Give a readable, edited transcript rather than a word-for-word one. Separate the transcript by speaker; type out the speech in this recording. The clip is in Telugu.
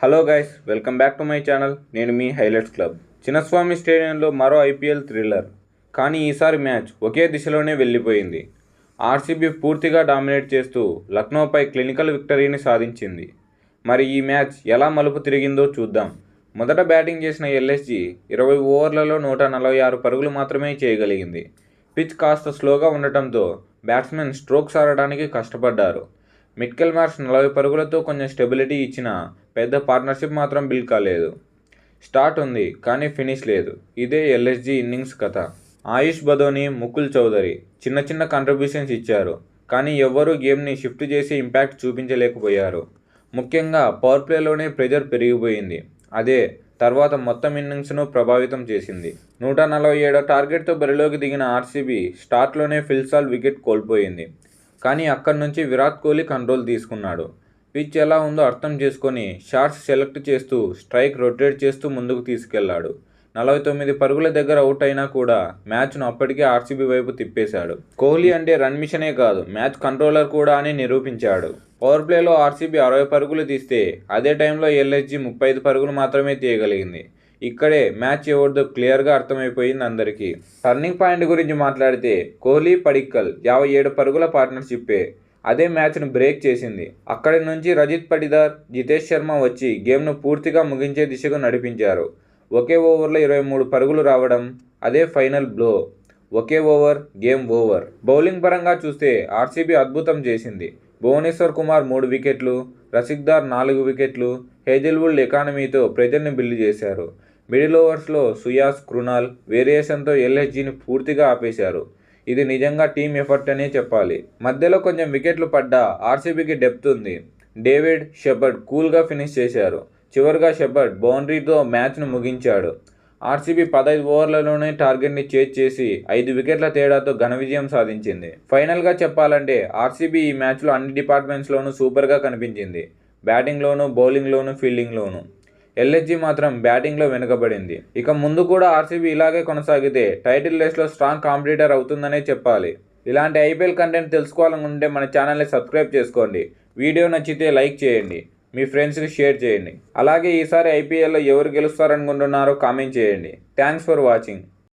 Speaker 1: Hello guys, welcome back to my channel. నేను మీ హైలైట్స్ క్లబ్. చిన్నస్వామి స్టేడియంలో మరో ఐపీఎల్ థ్రిల్లర్. కానీ ఈసారి మ్యాచ్ ఒకే దిశలోనే వెళ్ళిపోయింది. ఆర్సీబీ పూర్తిగా డామినేట్ చేస్తూ లక్నోపై క్లినికల్ విక్టరీని సాధించింది. మరి ఈ మ్యాచ్ ఎలా మలుపు తిరిగిందో చూద్దాం. మొదట బ్యాటింగ్ చేసిన ఎల్ఎస్జీ 20 ఓవర్లలో 146 పరుగులు మాత్రమే చేయగలిగింది. పిచ్ కాస్త స్లోగా ఉండటంతో బ్యాట్స్మెన్ స్ట్రోక్స్ ఆడడానికి కష్టపడ్డారు. మిట్కెల్ మార్ష్ 40 పరుగులతో కొంచెం స్టెబిలిటీ ఇచ్చినా పెద్ద పార్ట్నర్షిప్ మాత్రం బిల్డ్ కాలేదు. స్టార్ట్ ఉంది కానీ ఫినిష్ లేదు. ఇదే ఎల్ఎస్జీ ఇన్నింగ్స్ కథ. ఆయుష్ బదోని, ముకుల్ చౌదరి చిన్న చిన్న కంట్రిబ్యూషన్స్ ఇచ్చారు, కానీ ఎవ్వరూ గేమ్ని షిఫ్ట్ చేసి ఇంపాక్ట్ చూపించలేకపోయారు. ముఖ్యంగా పవర్ ప్లేలోనే ప్రెజర్ పెరిగిపోయింది. అదే తర్వాత మొత్తం ఇన్నింగ్స్ను ప్రభావితం చేసింది. 147 టార్గెట్తో బరిలోకి దిగిన ఆర్సీబీ స్టార్ట్లోనే ఫిల్సాల్ వికెట్ కోల్పోయింది. కానీ అక్కడి నుంచి విరాట్ కోహ్లీ కంట్రోల్ తీసుకున్నాడు. పిచ్ ఎలా ఉందో అర్థం చేసుకొని షాట్స్ సెలెక్ట్ చేస్తూ స్ట్రైక్ రొటేట్ చేస్తూ ముందుకు తీసుకెళ్లాడు. 49 పరుగుల దగ్గర అవుట్ అయినా కూడా మ్యాచ్ను అప్పటికే ఆర్సీబీ వైపు తిప్పేశాడు. కోహ్లీ అంటే రన్ మిషనే కాదు, మ్యాచ్ కంట్రోలర్ కూడా అని నిరూపించాడు. పవర్ ప్లేలో ఆర్సీబీ 60 పరుగులు తీస్తే అదే టైంలో ఎల్ఎస్జీ 35 పరుగులు మాత్రమే తీయగలిగింది. ఇక్కడే మ్యాచ్ ఎవరిదో క్లియర్గా అర్థమైపోయింది అందరికీ. టర్నింగ్ పాయింట్ గురించి మాట్లాడితే కోహ్లీ పడిక్కల్ 57 పరుగుల పార్ట్నర్షిప్పే అదే మ్యాచ్ను బ్రేక్ చేసింది. అక్కడి నుంచి రజిత్ పడిదార్, జితేష్ శర్మ వచ్చి గేమ్ను పూర్తిగా ముగించే దిశగా నడిపించారు. ఒకే ఓవర్లో 23 పరుగులు రావడం అదే ఫైనల్ బ్లో. ఒకే ఓవర్, గేమ్ ఓవర్. బౌలింగ్ పరంగా చూస్తే ఆర్సీబీ అద్భుతం చేసింది. భువనేశ్వర్ కుమార్ 3 వికెట్లు, రసిక్దార్ 4 వికెట్లు హేజల్వుడ్ ఎకానమీతో ప్రెజర్ని బిల్డ్ చేశారు. మిడిల్ ఓవర్స్లో సుయాస్, కృణాల్ వేరియేషన్తో ఎల్ఎస్జీని పూర్తిగా ఆపేశారు. ఇది నిజంగా టీమ్ ఎఫర్ట్ అనే చెప్పాలి. మధ్యలో కొంచెం వికెట్లు పడ్డా ఆర్సీబీకి డెప్త్ ఉంది. డేవిడ్, షెపర్డ్ కూల్గా ఫినిష్ చేశారు. చివరిగా షెపర్డ్ బౌండరీతో మ్యాచ్ను ముగించాడు. ఆర్సీబీ 15 ఓవర్లలోనే టార్గెట్ని చేజ్ చేసి 5 వికెట్ల తేడాతో ఘన విజయం సాధించింది. ఫైనల్గా చెప్పాలంటే ఆర్సీబీ ఈ మ్యాచ్లో అన్ని డిపార్ట్మెంట్స్లోనూ సూపర్గా కనిపించింది. బ్యాటింగ్లోనూ, బౌలింగ్లోనూ, ఫీల్డింగ్లోనూ. ఎల్ఎస్జీ మాత్రం బ్యాటింగ్లో వెనుకబడింది. ఇక ముందు కూడా ఆర్సీబీ ఇలాగే కొనసాగితే టైటిల్ రేస్లో స్ట్రాంగ్ కాంపిటీటర్ అవుతుందనే చెప్పాలి. ఇలాంటి ఐపీఎల్ కంటెంట్ తెలుసుకోవాలనుకుంటే మన ఛానల్ని సబ్స్క్రైబ్ చేసుకోండి. వీడియో నచ్చితే లైక్ చేయండి, మీ ఫ్రెండ్స్కి షేర్ చేయండి. అలాగే ఈసారి ఐపీఎల్లో ఎవరు గెలుస్తారనుకుంటున్నారో కామెంట్ చేయండి. Thanks for watching.